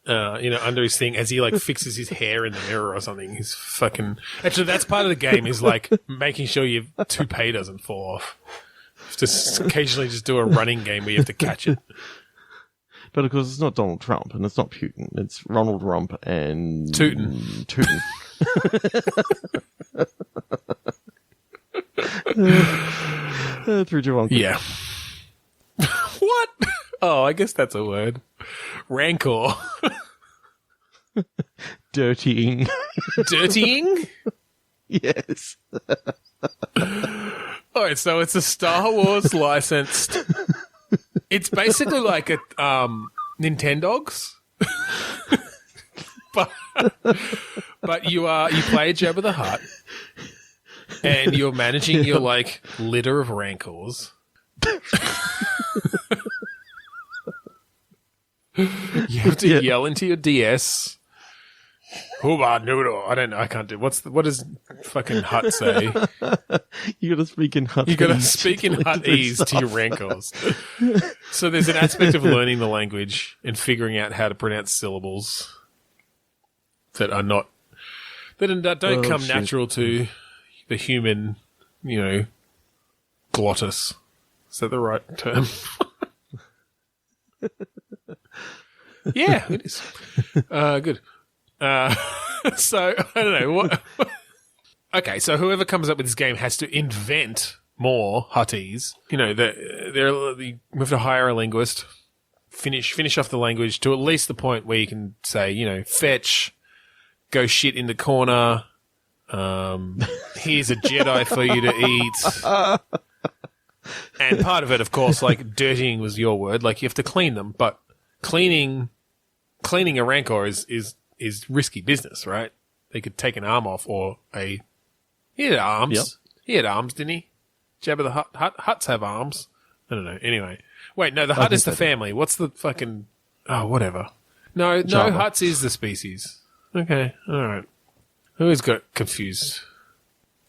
under his thing as he fixes his hair in the mirror or something. He's fucking. Actually, that's part of the game is making sure your toupee doesn't fall off. Just occasionally just do a running game where you have to catch it. But of course, it's not Donald Trump and it's not Putin. It's Ronald Rump and Tootin. Through Javon. Yeah. What? Oh, I guess that's a word. Rancor. Dirtying. Dirtying? Yes. Alright, so it's a Star Wars licensed It's basically like a Nintendogs. But you play a Jabba the Hutt, and you're managing your like litter of rancors. You have to yell into your DS. Hooba noodle. I don't know. I can't do. What does fucking Hutt say? You gotta speak in Hutt. You gotta speak in Huttese to your rancors. So there's an aspect of learning the language and figuring out how to pronounce syllables that are not don't come natural to the human, glottis. Is that the right term? Yeah, it is. Good. So I don't know what. Okay, so whoever comes up with this game has to invent more Huttese. We have to hire a linguist, finish off the language to at least the point where you can say, fetch, go shit in the corner. Here's a Jedi for you to eat. And part of it, of course, like dirtying was your word. Like you have to clean them, but cleaning a rancor is risky business, right? They could take an arm off or he had arms. Yep. He had arms, didn't he? Jabba the Hutts have arms. I don't know. Anyway. Wait, no, the Hutt is the family. What's the fucking... Oh, whatever. No, Hutts is the species. Okay, all right. I always got confused.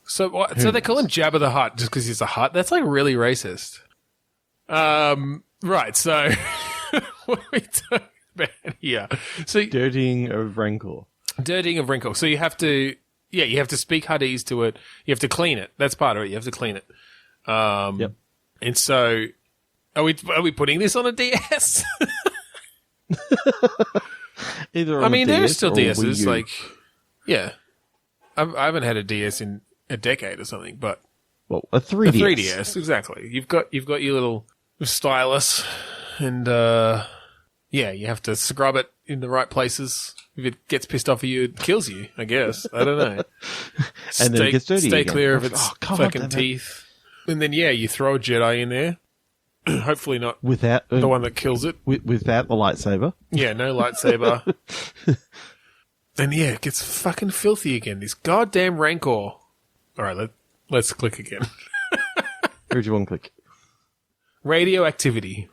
So what? So they call him Jabba the Hutt just because he's a Hutt? That's like really racist. Right, so... what are we talking about here? So, dirtying of rancor. Dirtying of rancor. So you have to... Yeah, you have to speak Huttese to it. You have to clean it. That's part of it. You have to clean it. Yep. And so... Are we putting this on a DS? Either on there are still DS DSs. Like, yeah, I haven't had a DS in a decade or something, but a 3DS. A 3DS, exactly. You've got your little stylus, and you have to scrub it in the right places. If it gets pissed off at you, it kills you. I guess I don't know. And then it gets dirty. Stay again. clear of its fucking teeth, and then you throw a Jedi in there. Hopefully not without the one that kills it. Without the lightsaber. Yeah, no lightsaber. And it gets fucking filthy again. This goddamn rancor. All right, let's click again. Where do you want to click? Radioactivity.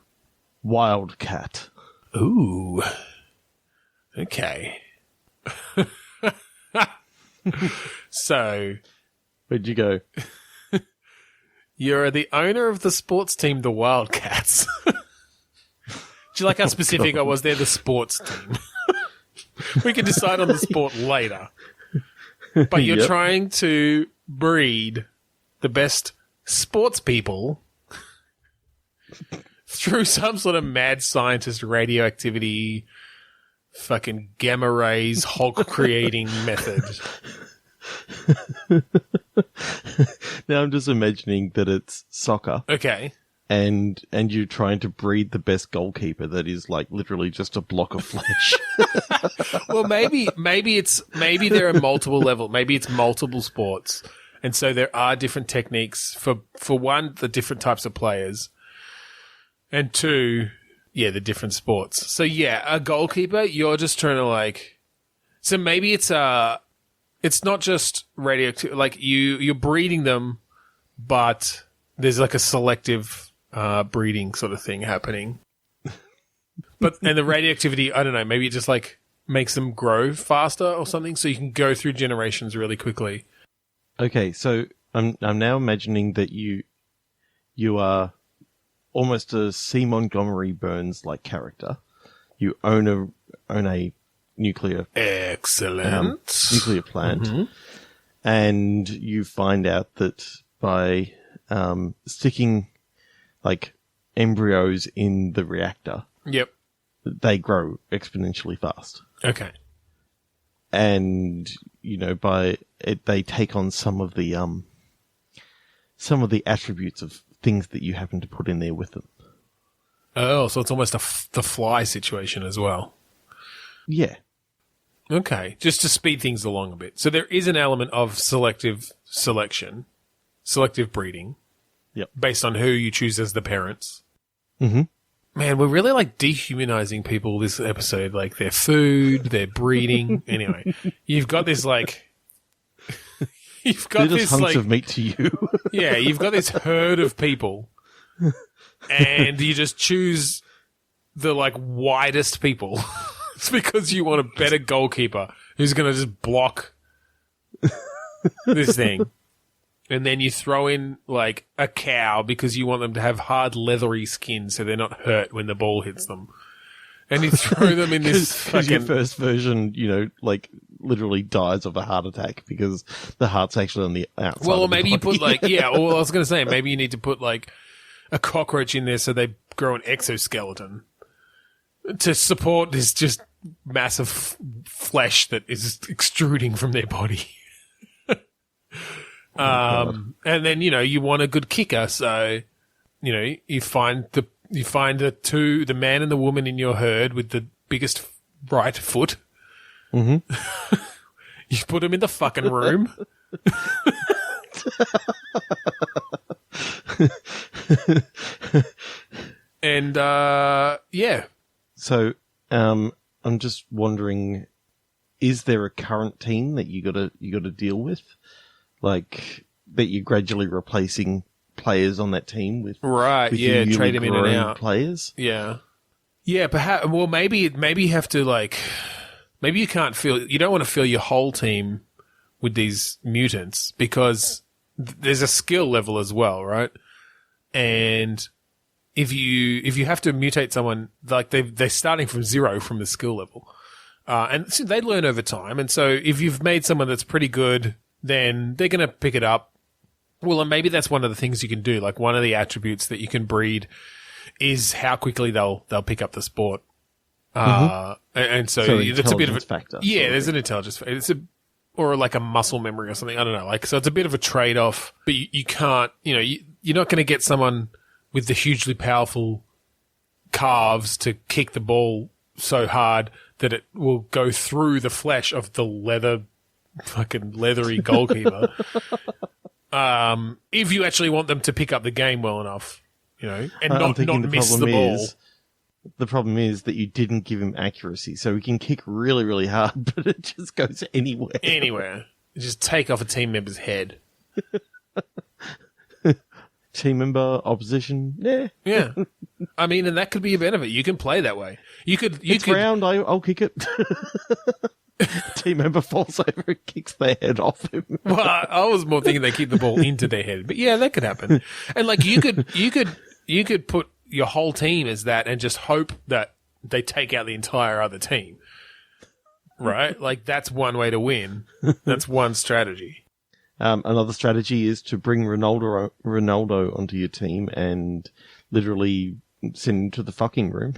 Wildcat. Ooh. Okay. So. Where'd you go? You're the owner of the sports team, the Wildcats. Do you like how specific I was there? The sports team. We can decide on the sport later. But you're trying to breed the best sports people through some sort of mad scientist radioactivity, fucking gamma rays, hog creating method. Now I'm just imagining that it's soccer. Okay. And you're trying to breed the best goalkeeper that is like literally just a block of flesh. Well, maybe there are multiple levels. Maybe it's multiple sports. And so there are different techniques for one, the different types of players, and two, the different sports. So a goalkeeper, you're just trying to so maybe it's not just radioactive, like you're breeding them, but there's like a selective breeding sort of thing happening. And the radioactivity, I don't know, maybe it just like makes them grow faster or something, so you can go through generations really quickly. Okay, so I'm now imagining that you are almost a C. Montgomery Burns like character. You own a nuclear nuclear plant, and you find out that by sticking like embryos in the reactor, they grow exponentially fast. Okay. And by it, they take on some of the attributes of things that you happen to put in there with them. Oh, so it's almost the fly situation as well. Yeah. Okay, just to speed things along a bit. So there is an element of selective selection, selective breeding, Yep. based on who you choose as the parents. Mm-hmm. Man, we're really like dehumanizing people this episode. Like their food, their breeding. Anyway, you've got this like, you've got They're this just hunks like, of meat to you. yeah, you've got this herd of people, and you just choose the like widest people. It's because you want a better goalkeeper who's going to just block this thing. And then you throw in, like, a cow because you want them to have hard, leathery skin so they're not hurt when the ball hits them. And you throw them in this Because your fucking... first version, like, literally dies of a heart attack because the heart's actually on the outside. Well, or of the maybe you body. put, like... Yeah, or I was going to say, maybe you need to put, like, a cockroach in there so they grow an exoskeleton to support this just massive flesh that is extruding from their body. And then, you want a good kicker. So, you find the man and the woman in your herd with the biggest right foot. Mm-hmm. You put them in the fucking room. And, yeah. So, I'm just wondering, is there a current team that you gotta deal with? Like, that you're gradually replacing players on that team with, right? with Yeah, your newly trade them in and grown out. players. Yeah, yeah. Perhaps. Well, maybe you have to like. Maybe you can't fill. You don't want to fill your whole team with these mutants because there's a skill level as well, right? And if you have to mutate someone, like they're starting from zero from the skill level, and so they learn over time. And so if you've made someone that's pretty good, then they're going to pick it up. Well, and maybe that's one of the things you can do. Like one of the attributes that you can breed is how quickly they'll pick up the sport. And so it's a bit of a factor. Yeah, there's an intelligence factor. Or like a muscle memory or something. I don't know. Like, so it's a bit of a trade-off, but you can't, you're not going to get someone with the hugely powerful calves to kick the ball so hard that it will go through the flesh of the fucking leathery goalkeeper. If you actually want them to pick up the game well enough, and not miss the ball. The problem is that you didn't give him accuracy, so he can kick really, really hard, but it just goes anywhere. Anywhere. Just take off a team member's head. Team member, opposition, Yeah. I mean, and that could be a benefit. You can play that way. It's round, I'll kick it. Team member falls over and kicks their head off him. Well, I was more thinking they keep the ball into their head, but yeah, that could happen. And like you could put your whole team as that and just hope that they take out the entire other team. Right? Like that's one way to win. That's one strategy. Another strategy is to bring Ronaldo onto your team and literally send him to the fucking room.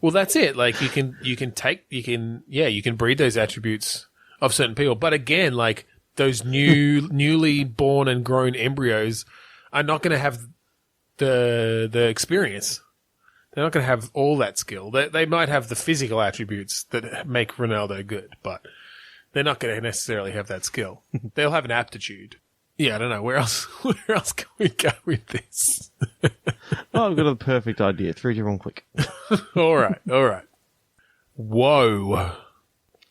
Well, that's it. Like you can breed those attributes of certain people. But again, like those newly born and grown embryos are not going to have the experience. They're not going to have all that skill. They might have the physical attributes that make Ronaldo good, but they're not going to necessarily have that skill. They'll have an aptitude. Yeah, I don't know. Where else can we go with this? Oh, I've got a perfect idea. 3, 2, 1, click. All right. Woe.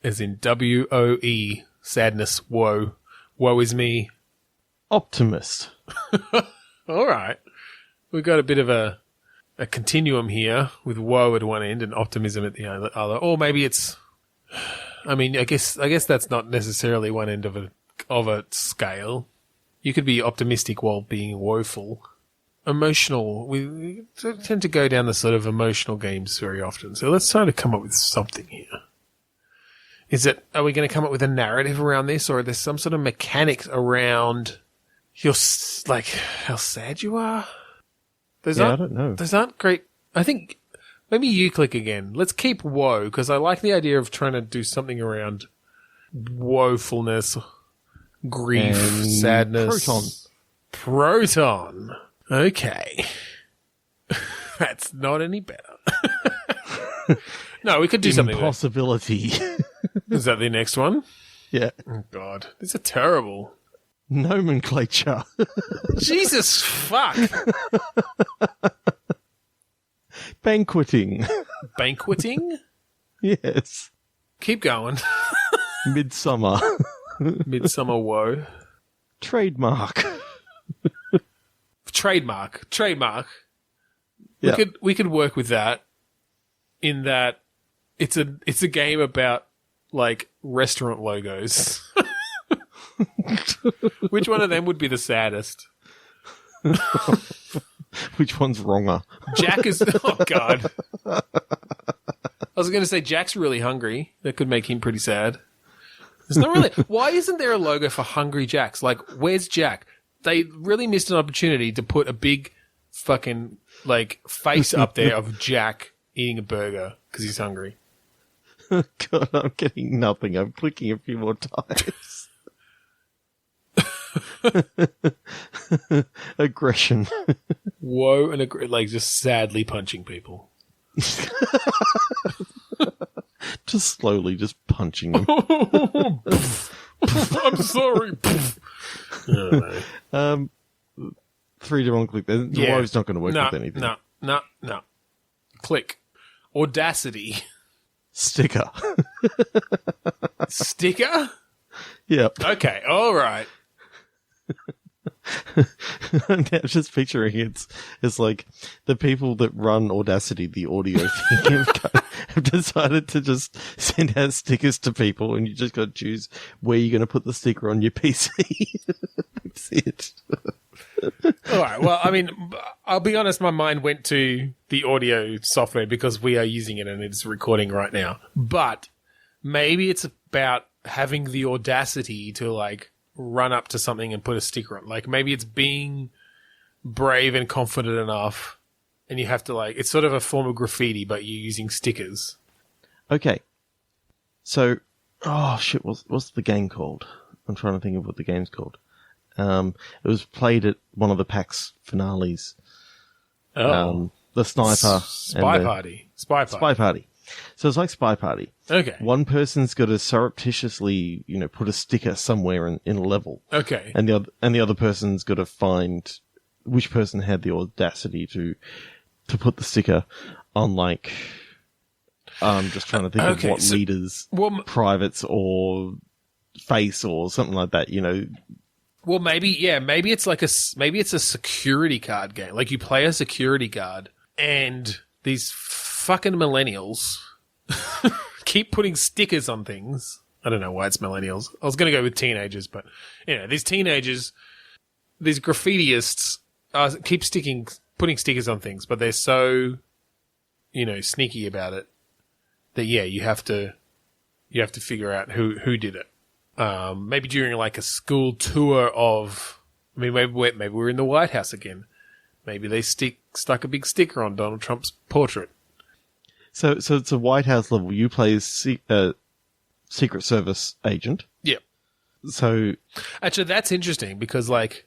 As in W-O-E. Sadness. Woe. Woe is me. Optimist. All right. We've got a bit of a continuum here with woe at one end and optimism at the other. Or maybe it's... I mean, I guess that's not necessarily one end of a scale. You could be optimistic while being woeful. Emotional. We tend to go down the sort of emotional games very often. So let's try to come up with something here. Are we going to come up with a narrative around this, or are there some sort of mechanics around like how sad you are? I don't know. Those aren't great. I think maybe you click again. Let's keep woe, because I like the idea of trying to do something around woefulness, grief, and sadness. Proton. Okay. That's not any better. No, we could do something. Impossibility. Is that the next one? Yeah. Oh, God. These are terrible. Nomenclature. Jesus fuck. Banqueting. Banqueting? Yes. Keep going. Midsummer. Midsummer woe. Trademark. Trademark. Yeah. We could work with that in that it's a game about like restaurant logos. Which one of them would be the saddest? Which one's wronger? Jack is oh god. I was going to say Jack's really hungry. That could make him pretty sad. There's not really. Why isn't there a logo for Hungry Jacks? Like, where's Jack? They really missed an opportunity to put a big fucking like face up there of Jack eating a burger because he's hungry. God, I'm getting nothing. I'm clicking a few more times. Aggression. Woe and like just sadly punching people. Just slowly, just punching them. I'm sorry. Three to one click. The woe's not going to work with anything. No. Click. Audacity. Sticker. Sticker? Yep. Okay, all right. I'm just picturing it's like the people that run Audacity, the audio thing, have decided to just send out stickers to people, and you just got to choose where you're going to put the sticker on your PC. That's it. All right. Well, I mean, I'll be honest. My mind went to the audio software because we are using it and it's recording right now. But maybe it's about having the audacity to like run up to something and put a sticker on. Like maybe it's being brave and confident enough, and you have to like it's sort of a form of graffiti, but you're using stickers. Okay. So, oh shit, what's the game called? I'm trying to think of what the game's called. It was played at one of the PAX finales. Oh. The sniper. Spy Party. Spy Party. So it's like Spy Party. Okay. One person's got to surreptitiously, put a sticker somewhere in a level. Okay. And the other person's got to find which person had the audacity to put the sticker on, like, I'm just trying to think of what leaders, privates or face or something like that, Well, maybe it's like maybe it's a security card game. Like you play a security guard and these fucking millennials keep putting stickers on things. I don't know why it's millennials. I was going to go with teenagers, but these teenagers, these graffitiists keep putting stickers on things, but they're so, sneaky about it that you have to figure out who did it. Maybe during like a school tour of, maybe we're in the White House again. Maybe they stuck a big sticker on Donald Trump's portrait. So it's a White House level. You play as Secret Service agent. Yep. So actually, that's interesting because like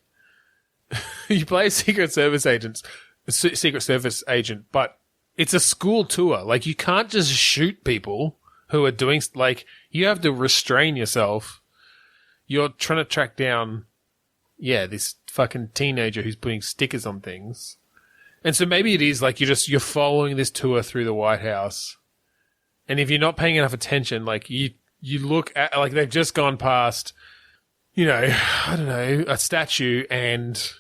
you play a Secret Service agent, but it's a school tour. Like you can't just shoot people who are doing like you have to restrain yourself. You're trying to track down, this fucking teenager who's putting stickers on things. And so maybe it is like you're following this tour through the White House. And if you're not paying enough attention, like you look at, like they've just gone past, I don't know, a statue and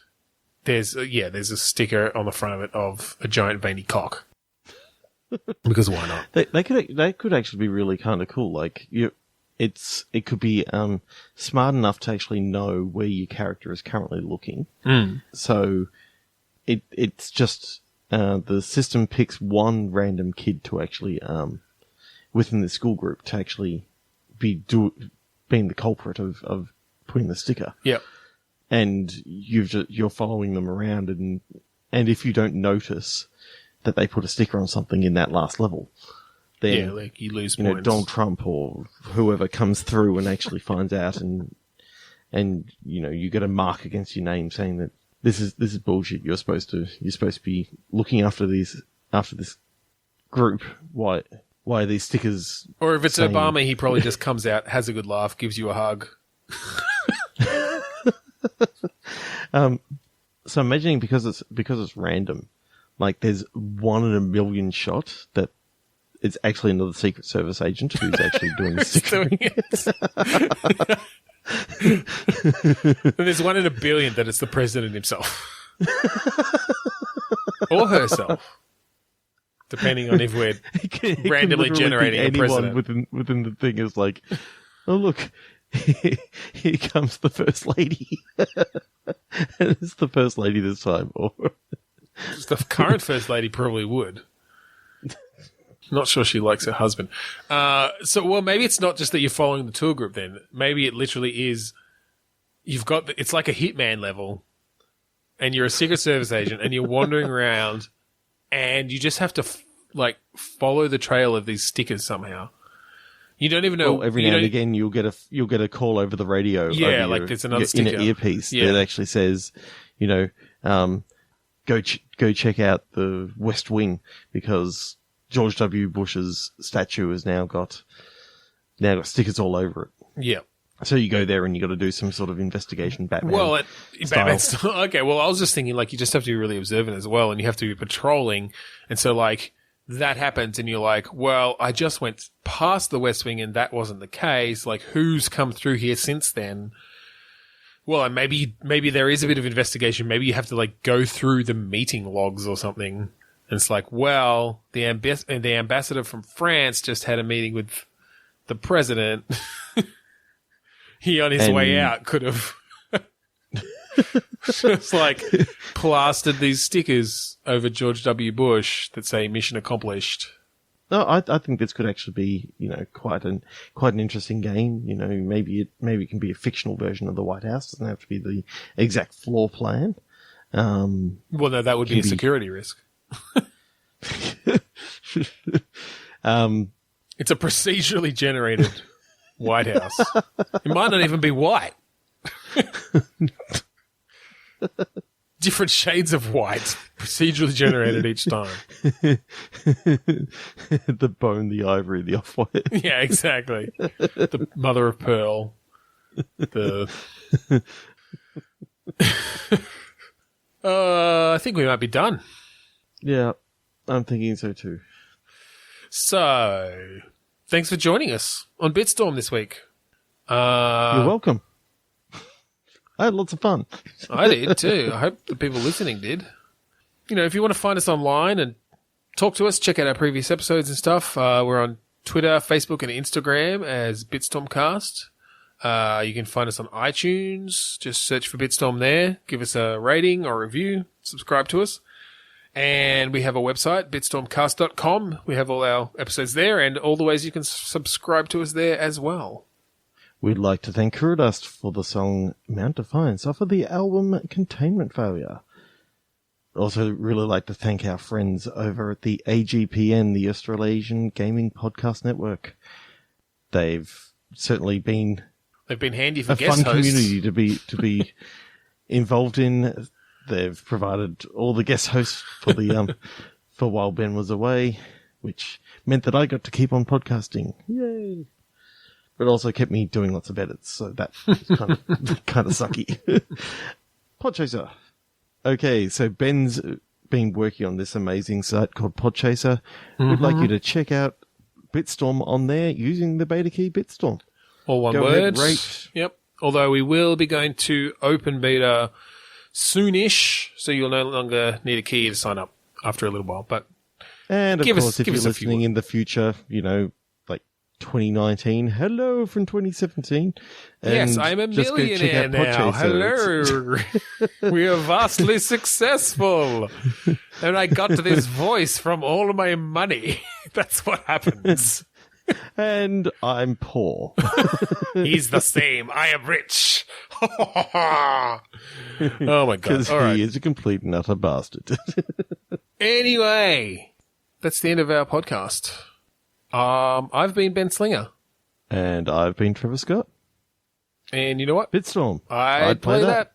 there's a sticker on the front of it of a giant veiny cock. Because why not? They could actually be really kind of cool. Like it could be smart enough to actually know where your character is currently looking. Mm. So it's just the system picks one random kid to actually within the school group to actually being the culprit of putting the sticker. Yep. And you're following them around, and if you don't notice that they put a sticker on something in that last level, then like you lose points. Donald Trump or whoever comes through and actually finds out, and you get a mark against your name saying that this is bullshit. You're supposed to be looking after this group. Why are these stickers? Or if it's Obama, he probably just comes out, has a good laugh, gives you a hug. So imagining because it's random. like there's 1 in a million shot that it's actually another Secret Service agent who's actually doing the security. And there's 1 in a billion that it's the president himself. Or herself. Depending on if we're randomly generating a president. Within the thing is like, oh look, here comes the First Lady. And it's the First Lady this time. Or the current First Lady probably would. Not sure she likes her husband. Well, maybe it's not just that you're following the tour group then. Maybe it literally is, it's like a hitman level, and you're a Secret Service agent, and you're wandering around, and you just have to, follow the trail of these stickers somehow. You don't even know. Well, every now and again, you'll get a call over the radio. Yeah, there's another sticker. In an earpiece that actually says, go check out the West Wing because George W. Bush's statue has now got stickers all over it. Yeah. So you go there and you got to do some sort of investigation, Batman. Well, Batman style. Okay. Well, I was just thinking, you just have to be really observant as well, and you have to be patrolling, and so that happens, and you're like, well, I just went past the West Wing, and that wasn't the case. Who's come through here since then? Well, and maybe there is a bit of investigation. Maybe you have to go through the meeting logs or something. And it's well, the ambassador from France just had a meeting with the president. He, on his way out, could have just plastered these stickers over George W. Bush that say "Mission Accomplished." No, I think this could actually be, quite an interesting game. Maybe it can be a fictional version of the White House. It doesn't have to be the exact floor plan. Well, no, that would be a security risk. It's a procedurally generated White House. It might not even be white. Different shades of white, procedurally generated each time. The bone, the ivory, the off-white. Yeah, exactly. The mother of pearl. I think we might be done. Yeah, I'm thinking so too. So, thanks for joining us on Bitstorm this week. You're welcome. I had lots of fun. I did too. I hope the people listening did. If you want to find us online and talk to us, check out our previous episodes and stuff. We're on Twitter, Facebook, and Instagram as Bitstormcast. You can find us on iTunes. Just search for Bitstorm there. Give us a rating or review. Subscribe to us. And we have a website, bitstormcast.com. We have all our episodes there and all the ways you can subscribe to us there as well. We'd like to thank Kurudust for the song Mount Defiance off of the album Containment Failure. Also really like to thank our friends over at the AGPN, the Australasian Gaming Podcast Network. They've certainly been... They've been handy for a guest fun hosts. Community to be involved in. They've provided all the guest hosts for the for while Ben was away, which meant that I got to keep on podcasting. Yay! But also kept me doing lots of edits, so that was kind of sucky. Podchaser. Okay, so Ben's been working on this amazing site called Podchaser. We'd like you to check out Bitstorm on there using the beta key Bitstorm. All one word. Yep. Although we will be going to open beta soonish, so you'll no longer need a key to sign up after a little while. And of course, if you're listening in the future, 2019, hello from 2017. Yes, I'm a millionaire now. Hello. We are vastly successful. And I got this voice from all my money. That's what happens. And I'm poor. He's the same. I am rich. Oh my God. Because he is a complete and utter bastard. Anyway, that's the end of our podcast. I've been Ben Slinger. And I've been Trevor Scott. And you know what? Bitstorm. I'd play that.